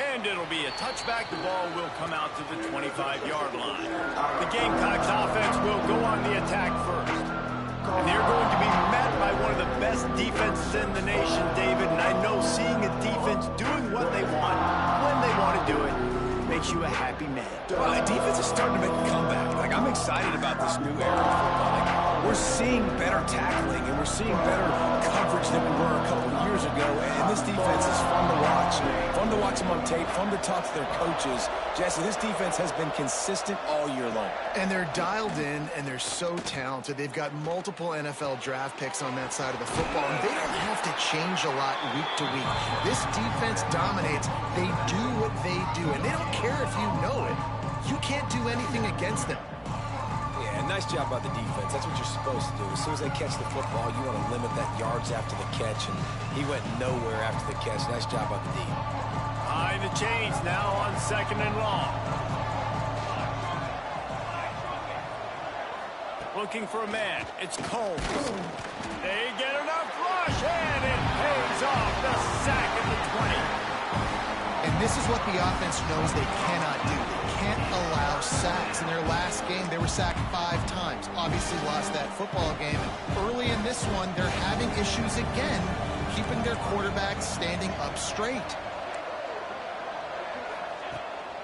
And it'll be a touchback. The ball will come out to the 25-yard line. The Gamecocks offense will go on the attack first. And they're going to be met by one of the best defenses in the nation, David. And I know seeing a defense doing what they want, when they want to do it, makes you a happy man. Well, the defense is starting to make a comeback. Like, I'm excited about this new era of football. Like, we're seeing better tackling, and we're seeing better coverage than we were a couple of years ago. And this defense is fun to watch. Fun to watch them on tape, fun to talk to their coaches. Jesse, this defense has been consistent all year long. And they're dialed in, and they're so talented. They've got multiple NFL draft picks on that side of the football, and they don't have to change a lot week to week. This defense dominates. They do what they do, and they don't care if you know it. You can't do anything against them. Yeah, nice job by the defense. That's what you're supposed to do. As soon as they catch the football, you want to limit that yards after the catch, and he went nowhere after the catch. Nice job by the D. Behind the chains now on 2nd and long. Looking for a man. It's Combs. They get enough rush, and it pays off. The sack at the 20. And this is what the offense knows they cannot do. They can't allow sacks. In their last game, they were sacked 5 times. Obviously lost that football game. And early in this one, they're having issues again, keeping their quarterback standing up straight.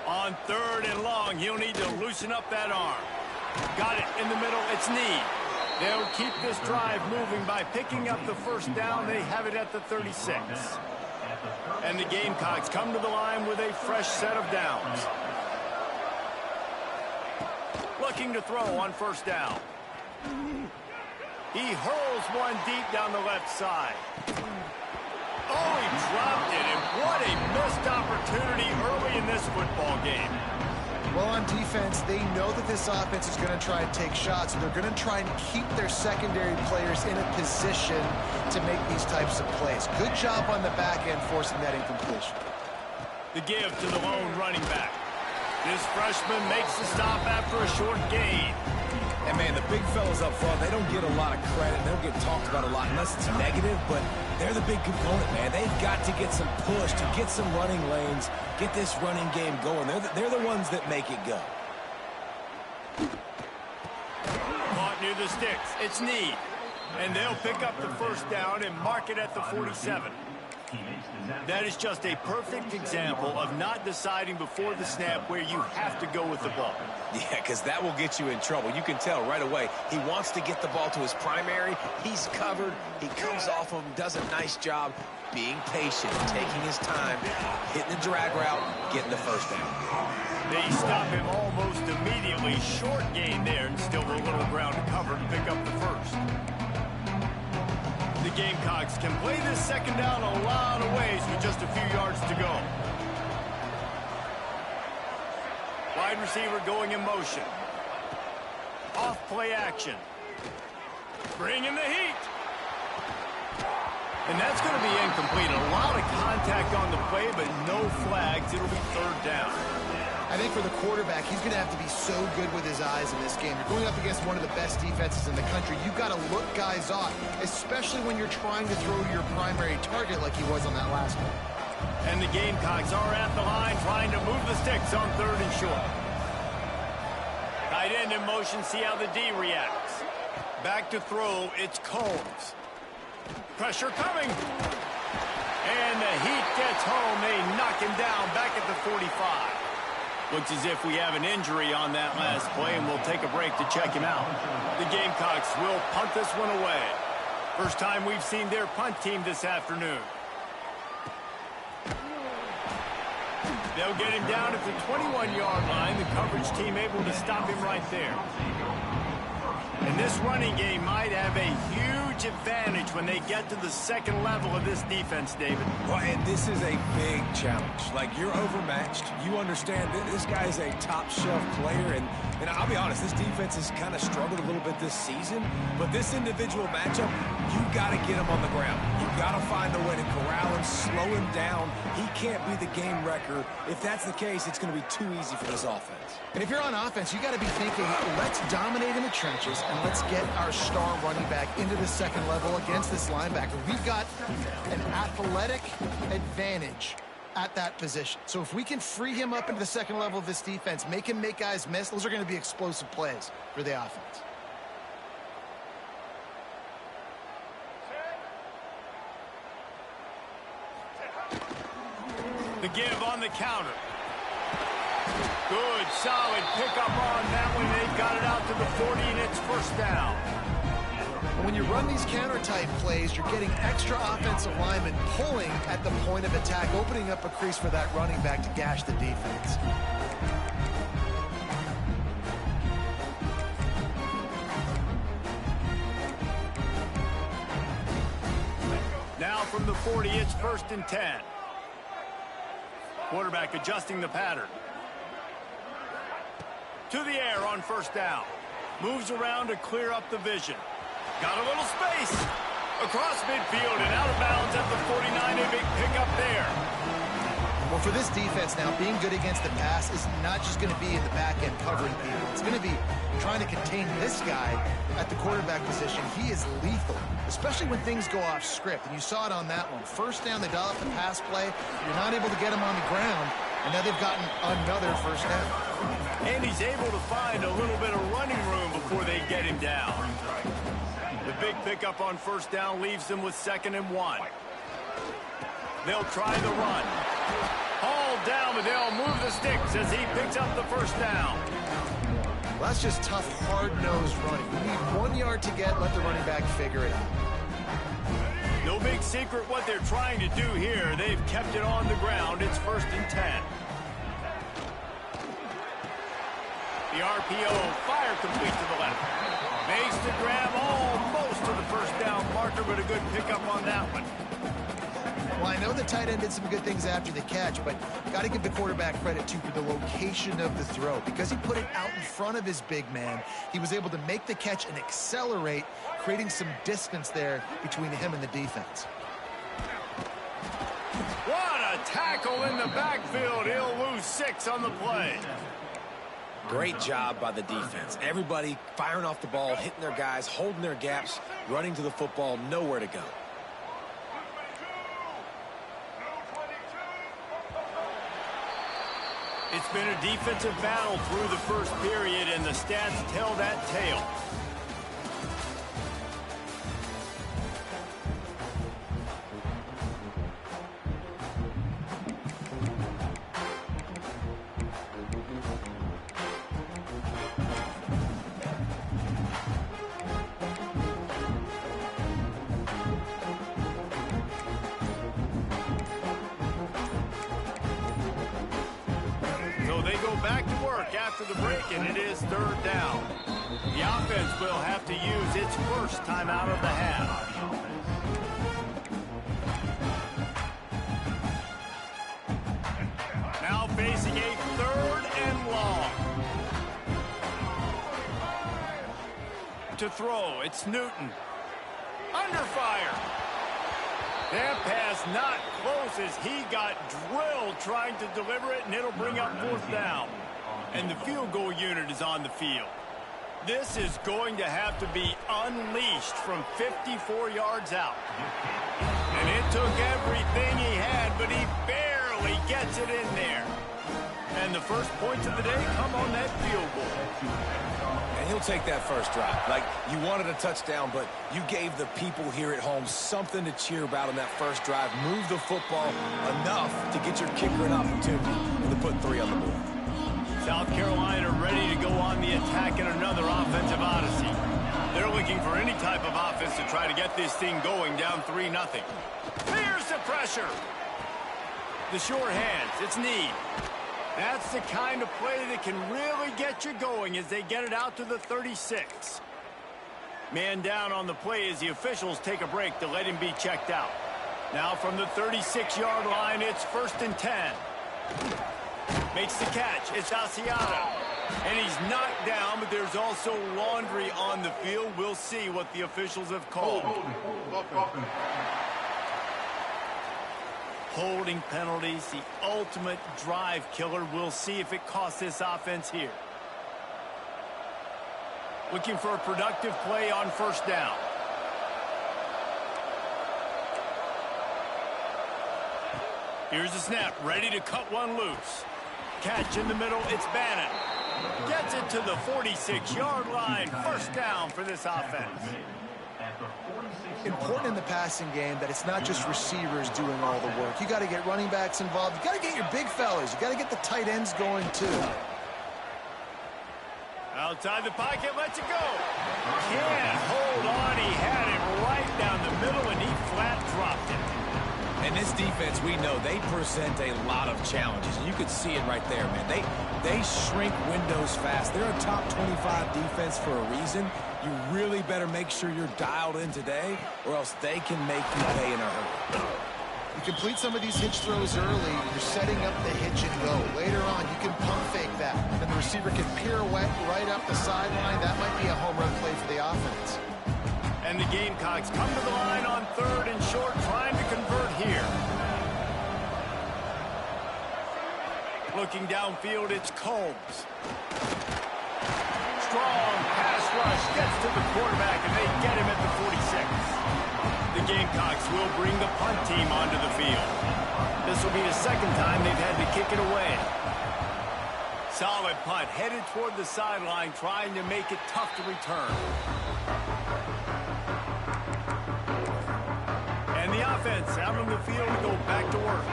On 3rd and long, he'll need to loosen up that arm. Got it in the middle. It's Need. They'll keep this drive moving by picking up the first down. They have it at the 36. And the Gamecocks come to the line with a fresh set of downs. Looking to throw on 1st down. He hurls one deep down the left side. Oh, he dropped it, and what a missed opportunity early in this football game. Well, on defense, they know that this offense is going to try and take shots, and they're going to try and keep their secondary players in a position to make these types of plays. Good job on the back end forcing that incompletion. The give to the lone running back. This freshman makes the stop after a short gain. And, man, the big fellas up front, they don't get a lot of credit. They don't get talked about a lot unless it's negative, but they're the big component, man. They've got to get some push, to get some running lanes, get this running game going. They're the ones that make it go. Caught near the sticks. It's Need. And they'll pick up the first down and mark it at the 47. That is just a perfect example of not deciding before the snap where you have to go with the ball. Yeah, because that will get you in trouble. You can tell right away he wants to get the ball to his primary. He's covered. He comes off of him, does a nice job being patient, taking his time, hitting the drag route, getting the first down. They stop him almost immediately. Short gain there, and still a little ground to cover to pick up the first. The Gamecocks can play this 2nd down a lot of ways with just a few yards to go. Wide receiver going in motion. Off play action. Bringing the heat. And that's going to be incomplete. A lot of contact on the play, but no flags. It'll be 3rd down. I think for the quarterback, he's going to have to be so good with his eyes in this game. You're going up against one of the best defenses in the country. You've got to look guys off, especially when you're trying to throw your primary target like he was on that last one. And the Gamecocks are at the line trying to move the sticks on 3rd and short. Tight end in motion, see how the D reacts. Back to throw, it's Combs. Pressure coming. And the Heat gets home. They knock him down back at the 45. Looks as if we have an injury on that last play, and we'll take a break to check him out. The Gamecocks will punt this one away. First time we've seen their punt team this afternoon. They'll get him down at the 21-yard line. The coverage team able to stop him right there. And this running game might have a huge advantage when they get to the 2nd level of this defense, David. Well, and this is a big challenge. Like, you're overmatched. You understand that this guy is a top-shelf player, and I'll be honest, this defense has kind of struggled a little bit this season, but this individual matchup, you got to get him on the ground. You got to find a way to corral him, slow him down. He can't be the game wrecker. If that's the case, it's going to be too easy for this offense. And if you're on offense, you got to be thinking, let's dominate in the trenches and let's get our star running back into the 2nd level against this linebacker. We've got an athletic advantage at that position. So if we can free him up into the second level of this defense, make him make guys miss, those are going to be explosive plays for the offense. The give on the counter. Good, solid pickup on that one. They've got it out to the 40, and it's first down. When you run these counter-type plays, you're getting extra offensive linemen pulling at the point of attack, opening up a crease for that running back to gash the defense. Now from the 40, it's 1st and 10. Quarterback adjusting the pattern. To the air on first down. Moves around to clear up the vision. Got a little space. Across midfield and out of bounds at the 49. A big pickup there. Well, for this defense now, being good against the pass is not just going to be in the back end covering people. It's going to be trying to contain this guy at the quarterback position. He is lethal, especially when things go off script. And you saw it on that one. First down, they dial up the pass play. You're not able to get him on the ground, and now they've gotten another first down. And he's able to find a little bit of running room before they get him down. The big pickup on first down leaves them with 2nd and 1. They'll try the run. Hauled down, but they'll move the sticks as he picks up the first down. Well, that's just tough, hard-nosed running. You need 1 yard to get, let the running back figure it out. No big secret what they're trying to do here. They've kept it on the ground. It's 1st and 10. The RPO, fire complete to the left. Makes the grab almost to the first down marker, but a good pickup on that one. Well, I know the tight end did some good things after the catch, but got to give the quarterback credit, too, for the location of the throw. Because he put it out in front of his big man, he was able to make the catch and accelerate, creating some distance there between him and the defense. What a tackle in the backfield. He'll lose 6 on the play. Great job by the defense. Everybody firing off the ball, hitting their guys, holding their gaps, running to the football, nowhere to go. It's been a defensive battle through the first period, and the stats tell that tale. After the break, and it is 3rd down. The offense will have to use its first timeout of the half. Now facing a 3rd and long. To throw, it's Newton. Under fire. That pass not close as he got drilled trying to deliver it, and it'll bring up 4th down. And the field goal unit is on the field. This is going to have to be unleashed from 54 yards out. And it took everything he had, but he barely gets it in there. And the first points of the day come on that field goal. And he'll take that first drive. Like, you wanted a touchdown, but you gave the people here at home something to cheer about on that first drive. Move the football enough to get your kicker an opportunity and to put 3 on the board. South Carolina ready to go on the attack in another offensive odyssey. They're looking for any type of offense to try to get this thing going, down 3-0. Here's the pressure. The short hands, it's need. That's the kind of play that can really get you going as they get it out to the 36. Man down on the play as the officials take a break to let him be checked out. Now from the 36-yard line, it's 1st and 10. Makes the catch. It's Asiata. And he's knocked down, but there's also laundry on the field. We'll see what the officials have called. Holding penalties, the ultimate drive killer. We'll see if it costs this offense here. Looking for a productive play on first down. Here's the snap, ready to cut one loose. Catch in the middle, it's Bannon. Gets it to the 46-yard line. First down for this offense. Important in the passing game that it's not just receivers doing all the work. You got to get running backs involved. You got to get your big fellas. You got to get the tight ends going too. Outside the pocket, lets it go. Can't hold on. He had it right down the middle, and he flat dropped it. And this defense, we know, they present a lot of challenges. And you could see it right there, man. They shrink windows fast. They're a top 25 defense for a reason. You really better make sure you're dialed in today, or else they can make you pay in a hurry. You complete some of these hitch throws early, you're setting up the hitch and go. Later on, you can pump fake that. Then the receiver can pirouette right up the sideline. That might be a home run play for the offense. And the Gamecocks come to the line on 3rd and short, trying to convert here. Looking downfield, it's Combs. Strong pass rush, gets to the quarterback, and they get him at the 46. The Gamecocks will bring the punt team onto the field. This will be the second time they've had to kick it away. Solid punt, headed toward the sideline, trying to make it tough to return. And the offense out on the field to go back to work.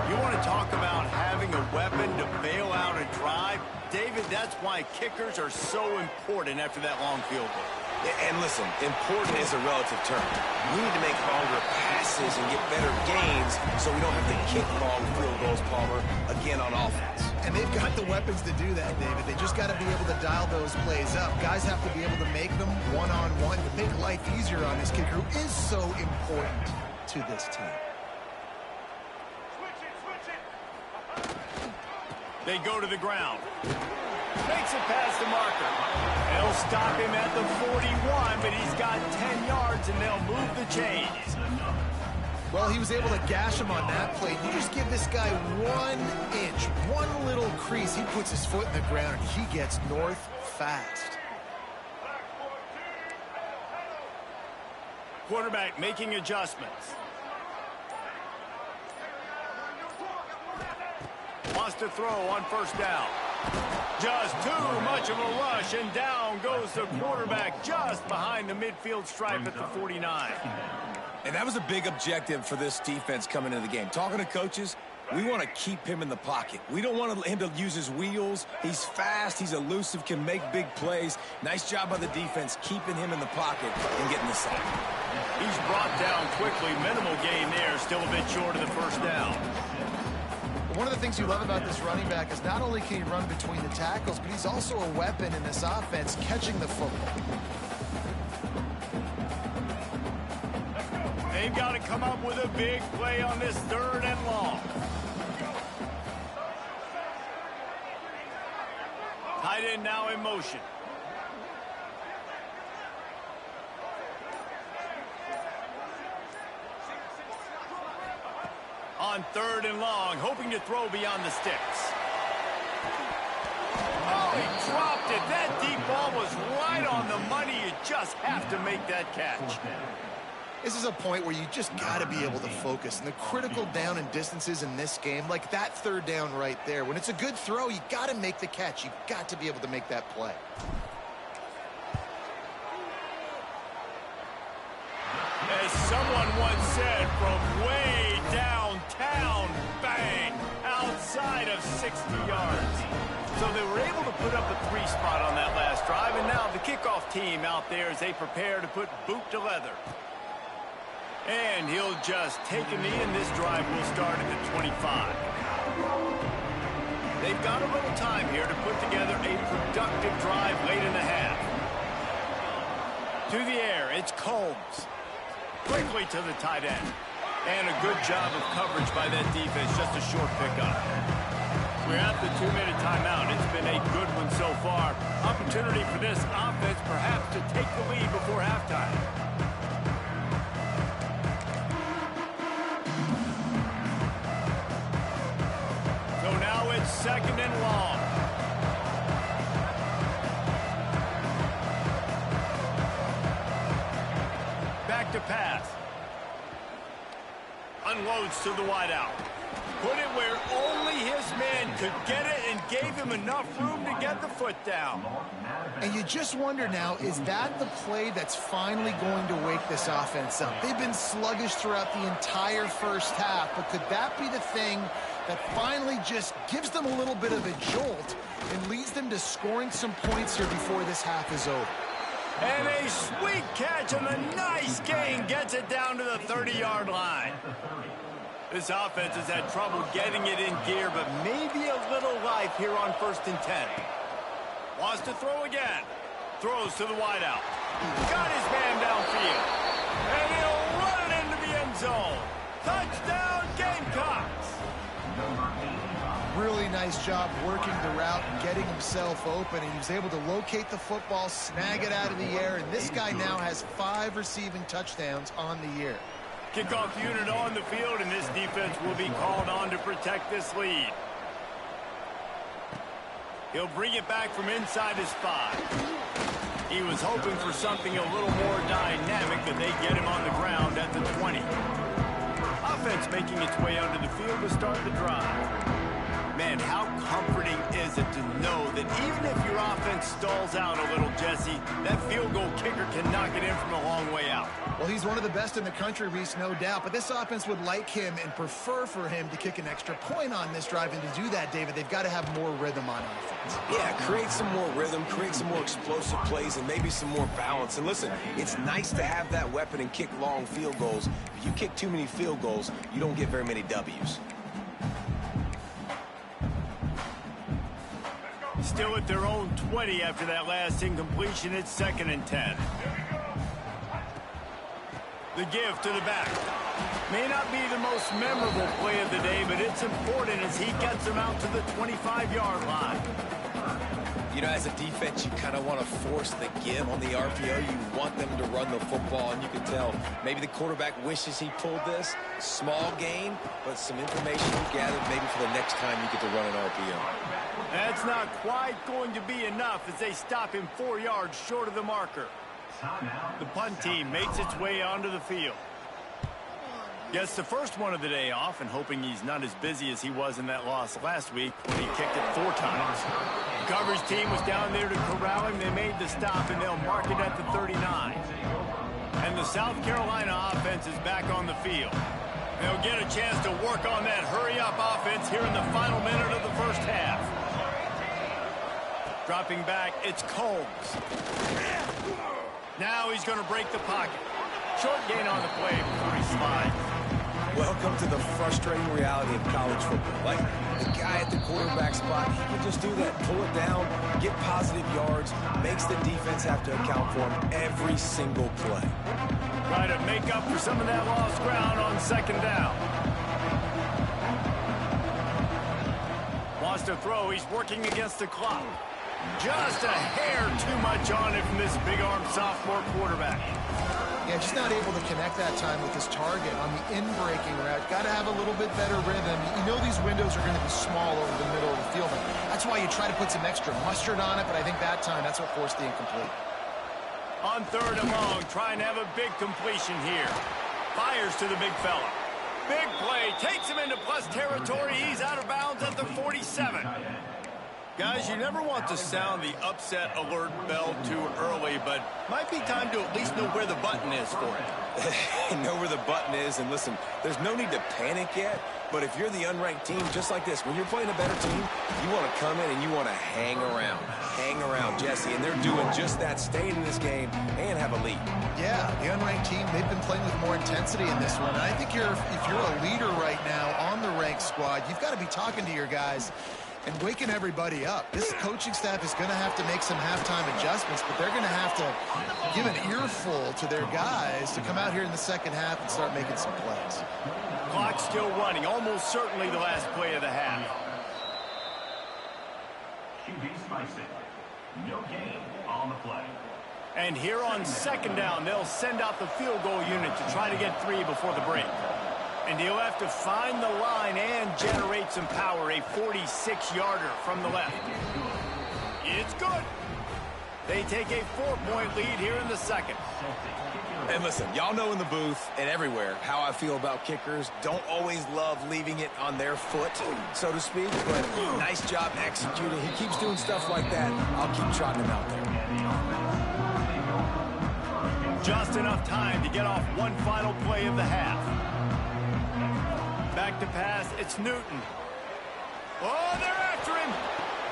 You want to talk about having a weapon to bail out a drive? David, that's why kickers are so important after that long field goal. And listen, important is a relative term. We need to make longer passes and get better gains so we don't have to kick long field goals, Palmer, again on offense. And they've got the weapons to do that, David. They just got to be able to dial those plays up. Guys have to be able to make them one-on-one to make life easier on this kicker, who is so important to this team. They go to the ground. Makes it past the marker. They'll stop him at the 41, but he's got 10 yards, and they'll move the chains. Well, he was able to gash him on that play. You just give this guy 1 inch, one little crease. He puts his foot in the ground, and he gets north fast. Quarterback making adjustments. Wants to throw on first down. Just too much of a rush, and down goes the quarterback just behind the midfield stripe at the 49. And that was a big objective for this defense coming into the game. Talking to coaches, we want to keep him in the pocket. We don't want him to use his wheels. He's fast, he's elusive, can make big plays. Nice job by the defense keeping him in the pocket and getting the sack. He's brought down quickly. Minimal gain there, still a bit short of the first down. One of the things you love about this running back is not only can he run between the tackles, but he's also a weapon in this offense, catching the football. They've got to come up with a big play on this 3rd and long. Tight end now in motion. On 3rd and long, hoping to throw beyond the sticks. Oh, he dropped it. That deep ball was right on the money. You just have to make that catch. This is a point where you just got to be able to focus. And the critical down and distances in this game, like that 3rd down right there, when it's a good throw, you got to make the catch. You got to be able to make that play. As someone once said, from way downtown, bang, outside of 60 yards. So they were able to put up a 3 spot on that last drive, and now the kickoff team out there as they prepare to put boot to leather. And he'll just take a knee, and this drive will start at the 25. They've got a little time here to put together a productive drive late in the half. To the air, it's Combs. Quickly to the tight end. And a good job of coverage by that defense, just a short pickup. We're at the 2-minute timeout. It's been a good one so far. Opportunity for this offense perhaps to take the lead before halftime. So now it's 2nd and long. Back to pass. Unloads to the wideout. Put it where only his man could get it and gave him enough room to get the foot down. And you just wonder now, is that the play that's finally going to wake this offense up? They've been sluggish throughout the entire first half, but could that be the thing that finally just gives them a little bit of a jolt and leads them to scoring some points here before this half is over? And a sweet catch on a nice gain gets it down to the 30-yard line. This offense has had trouble getting it in gear, but maybe a little life here on 1st and 10. Wants to throw again. Throws to the wideout. Got his man downfield. And he'll run it into the end zone. Touchdown, Gamecocks! Really nice job working the route and getting himself open. And he was able to locate the football, snag it out of the air, and this guy now has 5 receiving touchdowns on the year. Kickoff unit on the field, and this defense will be called on to protect this lead. He'll bring it back from inside his 5. He was hoping for something a little more dynamic, but they get him on the ground at the 20. Offense making its way onto the field to start the drive. Man, how comforting is it to know that even if your offense stalls out a little, Jesse, that field goal kicker can knock it in from a long way out. Well, he's one of the best in the country, Reese, no doubt. But this offense would like him and prefer for him to kick an extra point on this drive. And to do that, David, they've got to have more rhythm on offense. Yeah, create some more rhythm, create some more explosive plays, and maybe some more balance. And listen, it's nice to have that weapon and kick long field goals. If you kick too many field goals, you don't get very many W's. Still at their own 20 after that last incompletion. It's 2nd and 10. The give to the back. May not be the most memorable play of the day, but it's important as he gets them out to the 25-yard line. You know, as a defense, you kind of want to force the give on the RPO. You want them to run the football, and you can tell maybe the quarterback wishes he pulled this. Small gain, but some information you gathered maybe for the next time you get to run an RPO. That's not quite going to be enough as they stop him 4 yards short of the marker. The punt team makes its way onto the field. Gets the first one of the day off and hoping he's not as busy as he was in that loss last week when he kicked it 4 times. The coverage team was down there to corral him. They made the stop, and they'll mark it at the 39. And the South Carolina offense is back on the field. They'll get a chance to work on that hurry-up offense here in the final minute of the first half. Dropping back, it's Combs. Now he's going to break the pocket. Short gain on the play before he slides. Welcome to the frustrating reality of college football. Like, the guy at the quarterback spot, he can just do that. Pull it down, get positive yards, makes the defense have to account for him every single play. Try to make up for some of that lost ground on 2nd down. Wants to throw. He's working against the clock. Just a hair too much on it from this big-armed sophomore quarterback. Yeah, just not able to connect that time with his target on the in-breaking route. Got to have a little bit better rhythm. You know these windows are going to be small over the middle of the field. That's why you try to put some extra mustard on it, but I think that time that's what forced the incomplete. On 3rd and long, trying to have a big completion here. Fires to the big fella. Big play, takes him into plus territory. He's out of bounds at the 47. Guys, you never want to sound the upset alert bell too early, but might be time to at least know where the button is for it. Know where the button is, and listen, there's no need to panic yet, but if you're the unranked team, just like this, when you're playing a better team, you want to come in and you want to hang around. Hang around, Jesse, and they're doing just that, staying in this game and have a lead. Yeah, the unranked team, they've been playing with more intensity in this one, and I think if you're a leader right now on the ranked squad, you've got to be talking to your guys and waking everybody up. This coaching staff is going to have to make some halftime adjustments, but they're going to have to give an earful to their guys to come out here in the second half and start making some plays. Clock still running, almost certainly the last play of the half. No gain on the play. And here on 2nd down, they'll send out the field goal unit to try to get 3 before the break. And he'll have to find the line and generate some power. A 46-yarder from the left. It's good. They take a 4-point lead here in the second. And listen, y'all know in the booth and everywhere how I feel about kickers. Don't always love leaving it on their foot, so to speak, but nice job executing. He keeps doing stuff like that. I'll keep trotting him out there. Just enough time to get off one final play of the half. Back to pass, it's Newton. Oh, they're after him.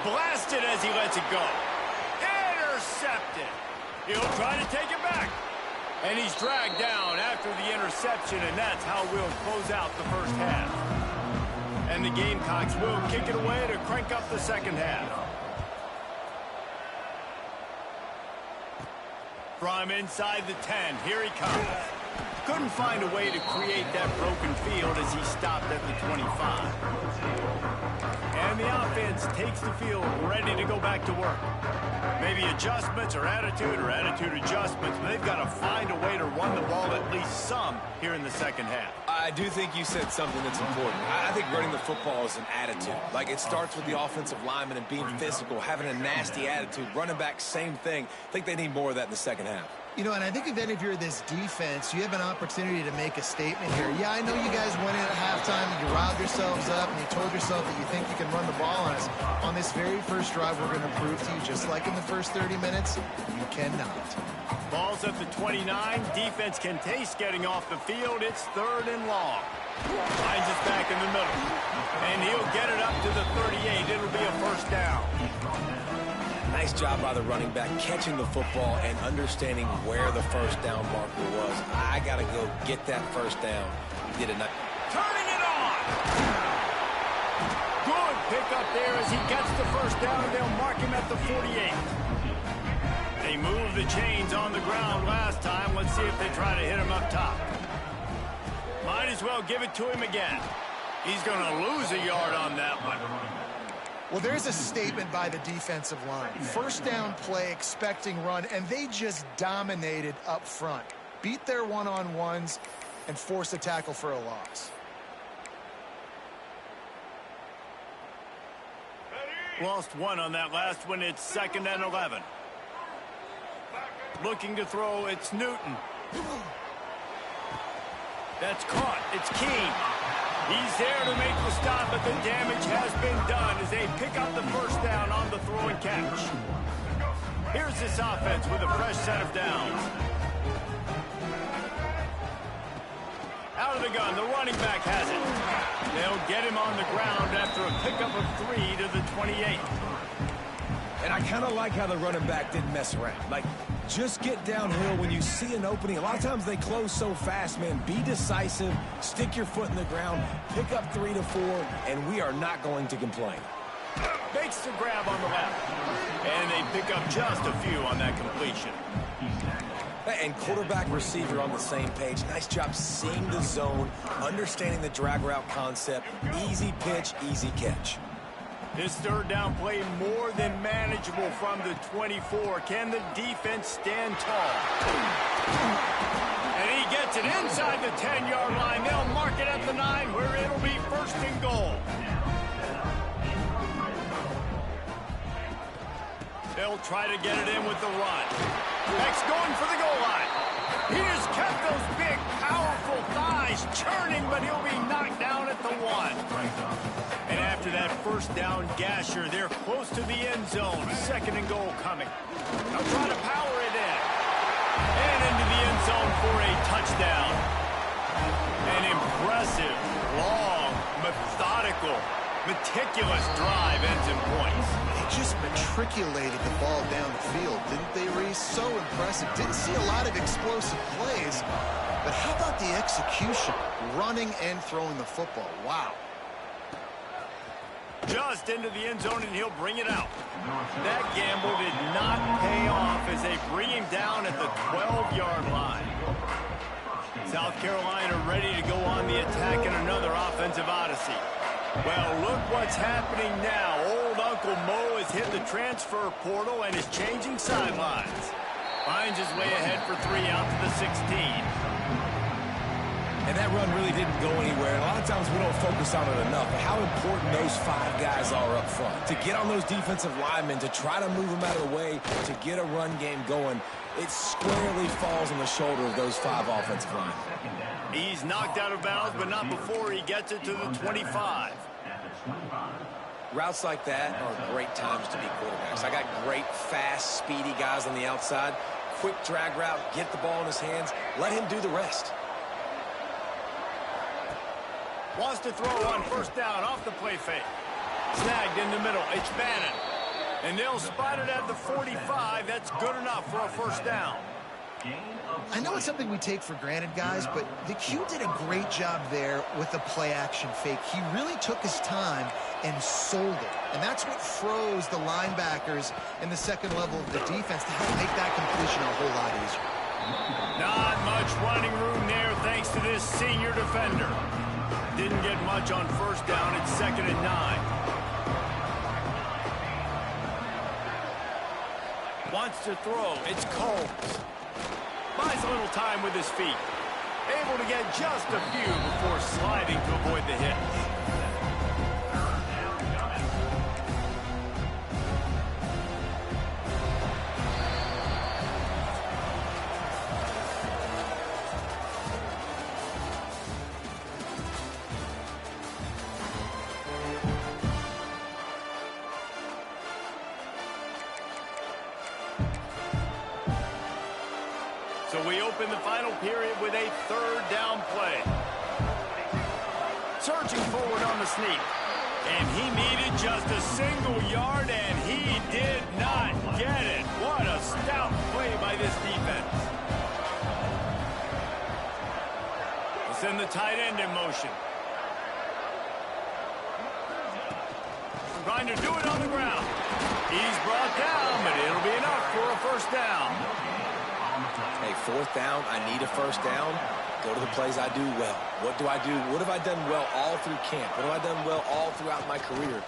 Blasted as he lets it go. Intercepted. He'll try to take it back. And he's dragged down after the interception, and that's how we'll close out the first half. And the Gamecocks will kick it away to crank up the second half. From inside the 10, here he comes. Couldn't find a way to create that broken field as he stopped at the 25. And the offense takes the field ready to go back to work. Maybe adjustments or attitude adjustments, but they've got to find a way to run the ball at least some here in the second half. I do think you said something that's important. I think running the football is an attitude. Like, it starts with the offensive lineman and being physical, having a nasty attitude. Running back, same thing. I think they need more of that in the second half. You know, and I think if you're this defense, you have an opportunity to make a statement here. Yeah, I know you guys went in at halftime, and you riled yourselves up, and you told yourself that you think you can run the ball on us. On this very first drive, we're going to prove to you, just like in the first 30 minutes, you cannot. Ball's at the 29. Defense can taste getting off the field. It's 3rd and long. Finds it back in the middle. And he'll get it up to the 38. It'll be a first down. Nice job by the running back, catching the football and understanding where the first down marker was. I got to go get that first down. He did it. Turning it on. Good pickup there as he gets the first down, and they'll mark him at the 48. They moved the chains on the ground last time. Let's see if they try to hit him up top. Might as well give it to him again. He's going to lose a yard on that one. Well, there's a statement by the defensive line. First down play, expecting run, and they just dominated up front. Beat their one-on-ones and force a tackle for a loss. Lost one on that last one. It's 2nd and 11. Looking to throw, it's Newton. That's caught. It's Keene. He's there to make the stop, but the damage has been done as they pick up the first down on the throw and catch. Here's this offense with a fresh set of downs. Out of the gun, the running back has it. They'll get him on the ground after a pickup of 3 to the 28. And I kind of like how the running back didn't mess around. Like, just get downhill when you see an opening. A lot of times they close so fast, man. Be decisive, stick your foot in the ground, pick up 3 to 4, and we are not going to complain. Makes the grab on the left. And they pick up just a few on that completion. And quarterback receiver on the same page. Nice job seeing the zone, understanding the drag route concept. Easy pitch, easy catch. This third down play more than manageable from the 24. Can the defense stand tall? And he gets it inside the 10-yard line. They'll mark it at the 9 where it'll be 1st and goal. They'll try to get it in with the run. X going for the goal line. He just kept those big, powerful thighs churning, but he'll be knocked down at the 1. And after that first down gasher, they're close to the end zone. 2nd and goal coming. They'll try to power it in. And into the end zone for a touchdown. An impressive, long, methodical, meticulous drive ends in points. They just matriculated the ball down the field, didn't they, Reese? So impressive. Didn't see a lot of explosive plays, but how about the execution? Running and throwing the football. Wow. Just into the end zone, and he'll bring it out. That gamble did not pay off as they bring him down at the 12-yard line. South Carolina ready to go on the attack in another offensive odyssey. Well, look what's happening now. Old Uncle Mo has hit the transfer portal and is changing sidelines. Finds his way ahead for 3 out to the 16. And that run really didn't go anywhere. And a lot of times we don't focus on it enough, but how important those 5 guys are up front. To get on those defensive linemen, to try to move them out of the way, to get a run game going, it squarely falls on the shoulder of those 5 offensive linemen. He's knocked out of bounds, but not before he gets it to the 25. Routes like that are great times to be quarterbacks. I got great, fast, speedy guys on the outside. Quick drag route, get the ball in his hands, let him do the rest. Wants to throw on first down off the play fake. Snagged in the middle. It's Bannon. And they'll spot it at the 45. That's good enough for a first down. I know it's something we take for granted, guys, but the Q did a great job there with the play-action fake. He really took his time and sold it. And that's what froze the linebackers in the second level of the defense to help make that completion a whole lot easier. Not much running room there thanks to this senior defender. Didn't get much on first down. It's 2nd and 9. Wants to throw. It's Combs. Buys a little time with his feet. Able to get just a few before sliding to avoid the hit. So we open the final period with a 3rd down play. Surging forward on the sneak. And he needed just a single yard, and he did not get it. What a stout play by this defense. We'll send the tight end in motion. Trying to do it on the ground. He's brought down, but it'll be enough for a first down. Hey, 4th down, I need a first down. Go to the plays I do well. What do I do? What have I done well all through camp? What have I done well all throughout my career?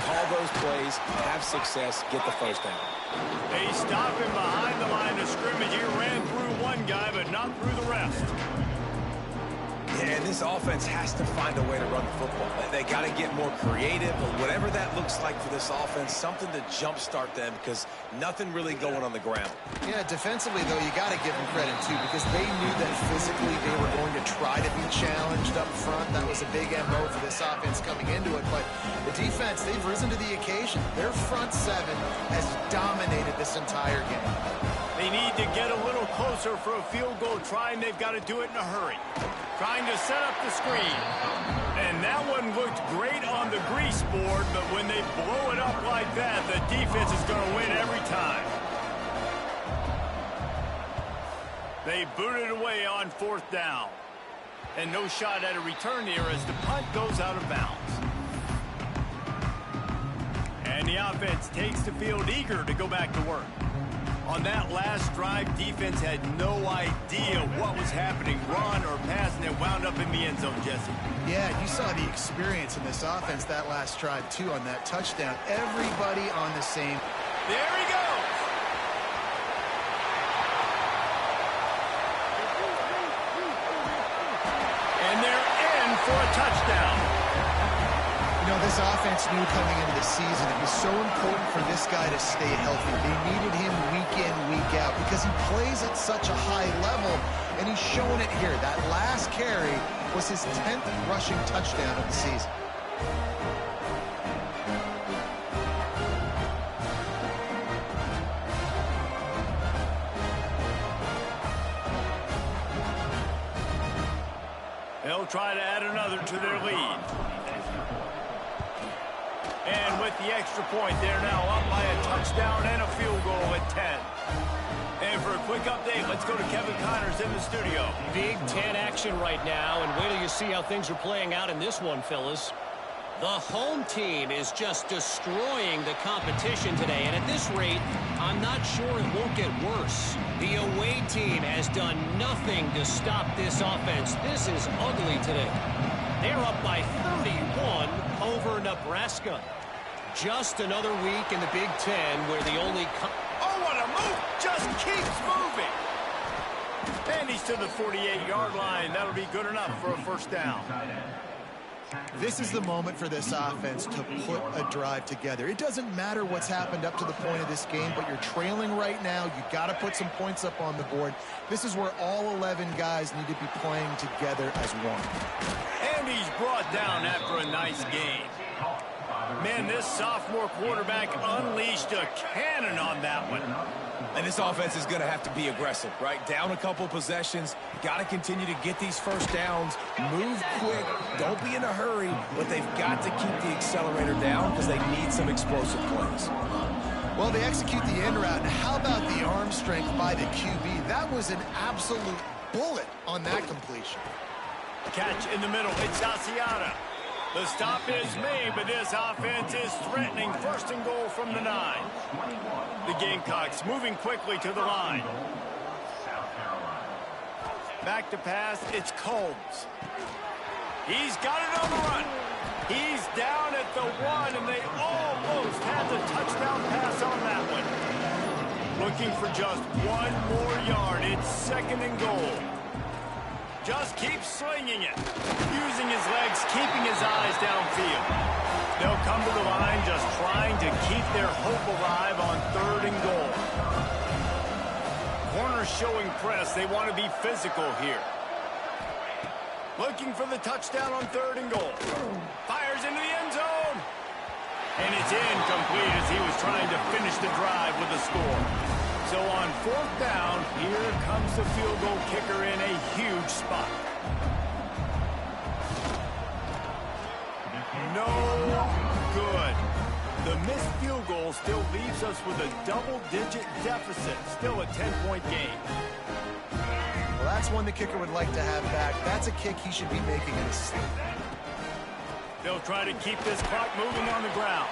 Call those plays, have success, get the first down. They stop him behind the line of scrimmage. He ran through one guy, but not through the rest. Yeah, and this offense has to find a way to run the football. They got to get more creative, or whatever that looks like for this offense, something to jumpstart them, because nothing really going on the ground. Yeah, defensively, though, you got to give them credit, too, because they knew that physically they were going to try to be challenged up front. That was a big MO for this offense coming into it. But the defense, they've risen to the occasion. Their front 7 has dominated this entire game. They need to get a little closer for a field goal try, and they've got to do it in a hurry. Trying to set up the screen. And that one looked great on the grease board, but when they blow it up like that, the defense is going to win every time. They boot it away on 4th down. And no shot at a return here as the punt goes out of bounds. And the offense takes the field eager to go back to work. On that last drive, defense had no idea what was happening, run or pass, and it wound up in the end zone, Jesse. Yeah, you saw the experience in this offense that last drive, too, on that touchdown. Everybody on the same. There he goes. And they're in for a touchdown. You know, this offense knew coming into the season it was so important for this guy to stay healthy. They needed him week in, week out because he plays at such a high level, and he's showing it here. That last carry was his 10th rushing touchdown of the season. They'll try to add another to their lead. And with the extra point, they're now up by a touchdown and a field goal at 10. And for a quick update, let's go to Kevin Connors in the studio. Big 10 action right now, and wait till you see how things are playing out in this one, fellas. The home team is just destroying the competition today, and at this rate, I'm not sure it won't get worse. The away team has done nothing to stop this offense. This is ugly today. They're up by 31 over Nebraska. Just another week in the Big Ten where the only... Oh, what a move! Just keeps moving! And he's to the 48-yard line. That'll be good enough for a first down. This is the moment for this offense to put a drive together. It doesn't matter what's happened up to the point of this game, but you're trailing right now. You got to put some points up on the board. This is where all 11 guys need to be playing together as one. And he's brought down after a nice game. Man, this sophomore quarterback unleashed a cannon on that one. And this offense is going to have to be aggressive, right? Down a couple possessions. Got to continue to get these first downs. Move quick. Don't be in a hurry. But they've got to keep the accelerator down because they need some explosive plays. Well, they execute the end route. And how about the arm strength by the QB? That was an absolute bullet on that completion. Catch in the middle. It's Asiata. The stop is made, but this offense is threatening. First and goal from the 9. The Gamecocks moving quickly to the line. Back to pass, it's Combs. He's got it on the run. He's down at the 1, and they almost had the touchdown pass on that one. Looking for just 1 more yard. It's second and goal. Just keeps slinging it. Using his legs, keeping his eyes downfield. They'll come to the line just trying to keep their hope alive on third and goal. Corners showing press. They want to be physical here. Looking for the touchdown on third and goal. Fires into the end zone. And it's incomplete as he was trying to finish the drive with a score. So on fourth down, here comes the field goal kicker in a huge spot. No good. The missed field goal still leaves us with a double-digit deficit. Still a 10-point game. Well, that's one the kicker would like to have back. That's a kick he should be making in his sleep. They'll try to keep this clock moving on the ground.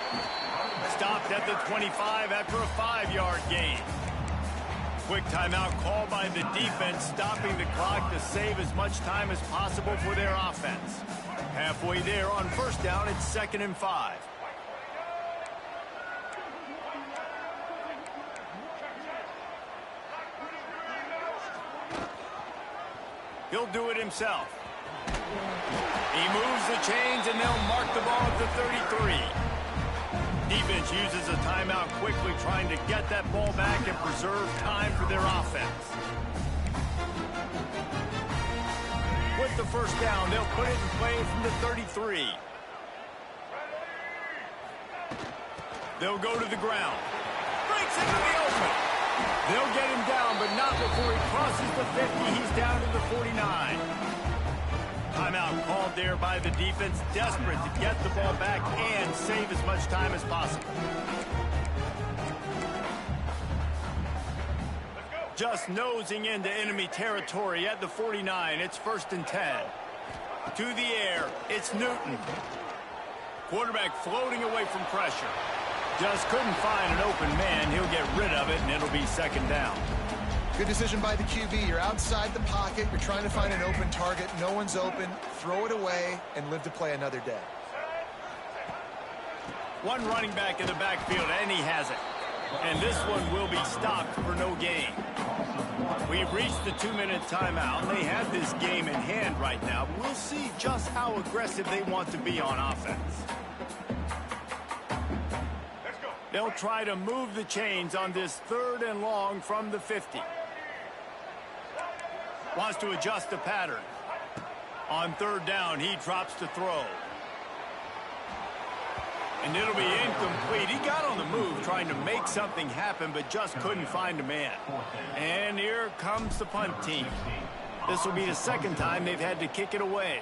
Stopped at the 25 after a 5-yard gain. Quick timeout called by the defense, stopping the clock to save as much time as possible for their offense. Halfway there on first down, it's 2nd and 5. He'll do it himself. He moves the chains, and they'll mark the ball at the 33. Defense uses a timeout quickly, trying to get that ball back and preserve time for their offense. With the first down, they'll put it in play from the 33. They'll go to the ground. Breaks into the open. They'll get him down, but not before he crosses the 50. He's down to the 49. Timeout called there by the defense, desperate to get the ball back and save as much time as possible. Just nosing into enemy territory at the 49. It's 1st and 10. To the air, it's Newton. Quarterback floating away from pressure. Just couldn't find an open man. He'll get rid of it, and it'll be 2nd down. Good decision by the QB. You're outside the pocket. You're trying to find an open target. No one's open. Throw it away and live to play another day. One running back in the backfield, and he has it. And this one will be stopped for no gain. We've reached the 2-minute timeout. They have this game in hand right now. We'll see just how aggressive they want to be on offense. They'll try to move the chains on this 3rd and long from the 50. Wants to adjust the pattern. On 3rd down, he drops to throw. And it'll be incomplete. He got on the move trying to make something happen, but just couldn't find a man. And here comes the punt team. This will be the 2nd time they've had to kick it away.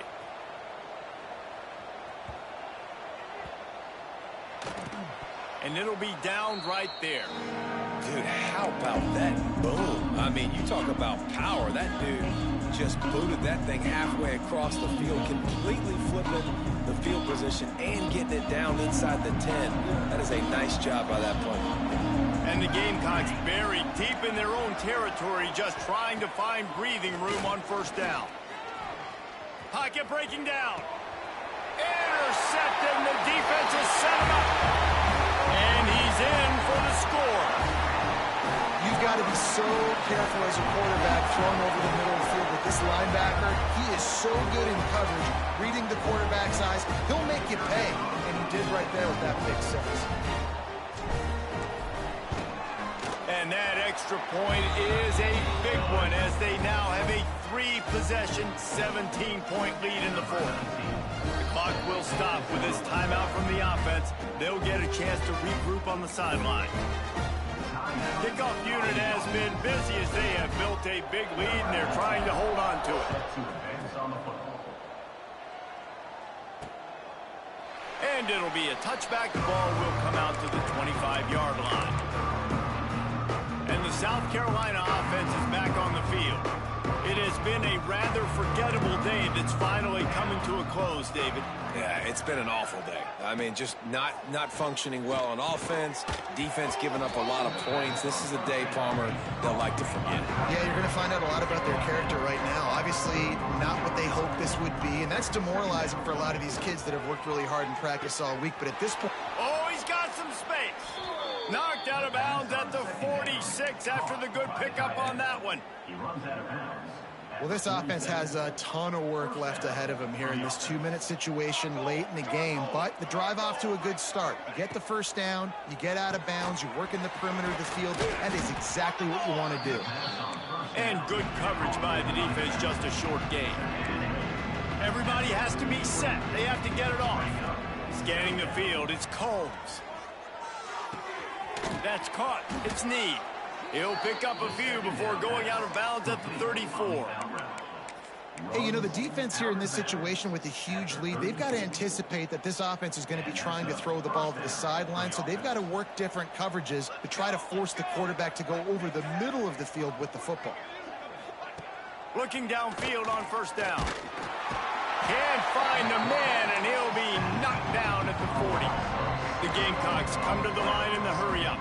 And it'll be down right there. Dude, how about that boom? I mean, you talk about power. That dude just booted that thing halfway across the field, completely flipping the field position and getting it down inside the 10. That is a nice job by that player. And the Gamecocks buried deep in their own territory, just trying to find breathing room on 1st down. Pocket breaking down. Intercepted, and the defense has set him up. And he's in for the score. You've got to be so careful as a quarterback throwing over the middle of the field with this linebacker. He is so good in coverage, reading the quarterback's eyes. He'll make you pay, and he did right there with that pick six. And that extra point is a big one as they now have a 3-possession, 17-point lead in the fourth. The clock will stop with this timeout from the offense. They'll get a chance to regroup on the sideline. Kickoff unit has been busy as they have built a big lead and they're trying to hold on to it. And it'll be a touchback. The ball will come out to the 25-yard line. And the South Carolina offense is back on the field. It has been a rather forgettable day that's finally coming to a close, David. Yeah, it's been an awful day. I mean, just not functioning well on offense, defense giving up a lot of points. This is a day, Palmer, they'll like to forget. Yeah, you're going to find out a lot about their character right now. Obviously, not what they hoped this would be, and that's demoralizing for a lot of these kids that have worked really hard in practice all week. But at this point... Oh, he's got some space. Knocked out of bounds at the 46 after the good pickup on that one. He runs out of bounds. Well, this offense has a ton of work left ahead of them here in this 2-minute situation late in the game. But the drive off to a good start. You get the first down, you get out of bounds, you work in the perimeter of the field. That is exactly what you want to do. And good coverage by the defense, just a short gain. Everybody has to be set. They have to get it off. Scanning the field, it's Combs. That's caught. It's Need. He'll pick up a few before going out of bounds at the 34. Hey, you know, the defense here in this situation with a huge lead, they've got to anticipate that this offense is going to be trying to throw the ball to the sideline, so they've got to work different coverages to try to force the quarterback to go over the middle of the field with the football. Looking downfield on first down. Can't find the man, and he'll be knocked down at the 40. The Gamecocks come to the line in the hurry-up.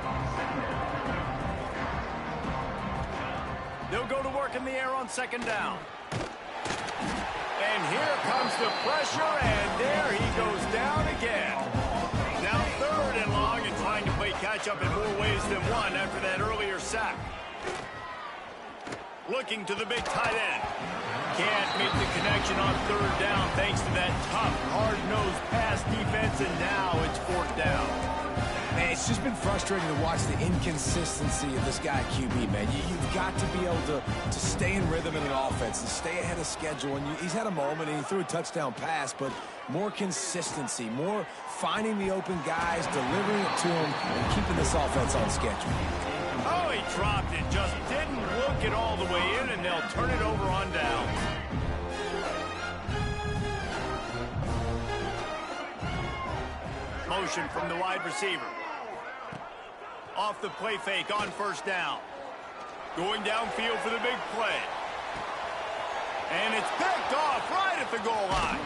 They'll go to work in the air on second down. And here comes the pressure, and there he goes down again. Now third and long and trying to play catch-up in more ways than one after that earlier sack. Looking to the big tight end. Can't make the connection on third down thanks to that tough, hard-nosed pass defense, and now it's fourth down. Man, it's just been frustrating to watch the inconsistency of this guy at QB, man. You've got to be able to stay in rhythm in an offense and stay ahead of schedule. And he's had a moment, and he threw a touchdown pass, but more consistency, more finding the open guys, delivering it to him, and keeping this offense on schedule. Oh, he dropped it. Just didn't look it all the way in, and they'll turn it over on downs. Motion from the wide receiver. Off the play fake on first down. Going downfield for the big play. And it's picked off right at the goal line.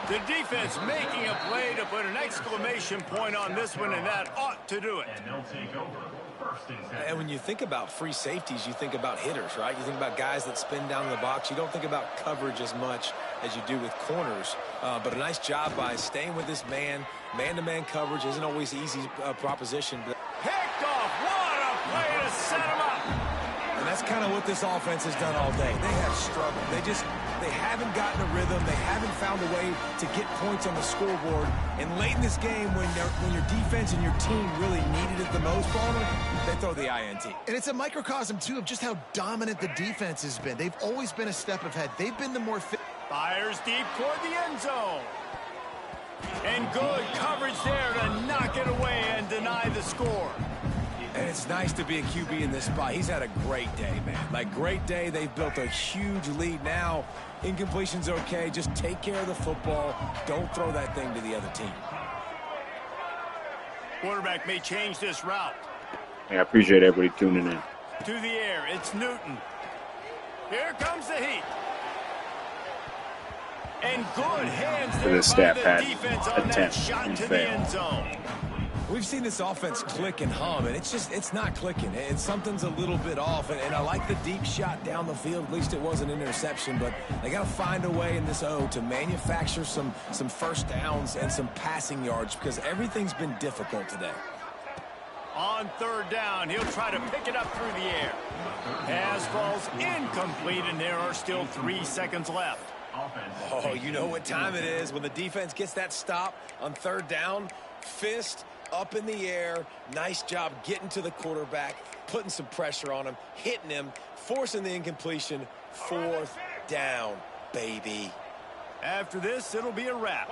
The defense making a play to put an exclamation point on this one, and that ought to do it. And they'll take over. And when you think about free safeties, you think about hitters, right? You think about guys that spin down the box. You don't think about coverage as much as you do with corners. But a nice job by staying with this man. Man-to-man coverage isn't always an easy proposition. Picked off. What a play to set him up. And that's kind of what this offense has done all day. They have struggled. They haven't gotten a rhythm. They haven't found a way to get points on the scoreboard. And late in this game, when your defense and your team really needed it the most, Palmer, they throw the INT. And it's a microcosm, too, of just how dominant the defense has been. They've always been a step ahead. They've been the more fit. Fires deep toward the end zone. And good coverage there to knock it away and deny the score. And it's nice to be a QB in this spot. He's had a great day, man. Like, great day. They've built a huge lead now. Incompletion's okay. Just take care of the football. Don't throw that thing to the other team. Quarterback may change this route. Hey, I appreciate everybody tuning in. To the air, it's Newton. Here comes the heat. And good hands there by the defense on that shot to the end zone. We've seen this offense click and hum, and it's not clicking. And something's a little bit off. And I like the deep shot down the field. At least it was an interception. But they got to find a way in this O to manufacture some first downs and some passing yards because everything's been difficult today. On third down, he'll try to pick it up through the air. Pass falls incomplete, and there are still 3 seconds left. Oh, you know what time it is when the defense gets that stop on third down. Fist up in the air. Nice job getting to the quarterback, putting some pressure on him, hitting him, forcing the incompletion. Fourth down, baby. After this, it'll be a wrap.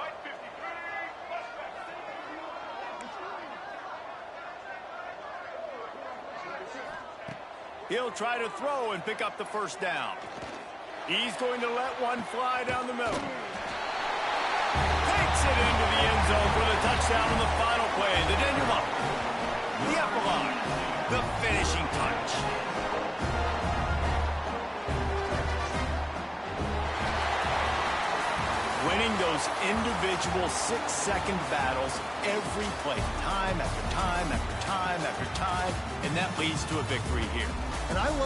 He'll try to throw and pick up the first down. He's going to let one fly down the middle. Takes it into the end zone for the touchdown on the final play. The denouement, the epilogue, the finishing touch. Winning those individual 6-second battles every play, time after time after time after time, and that leads to a victory here. And I love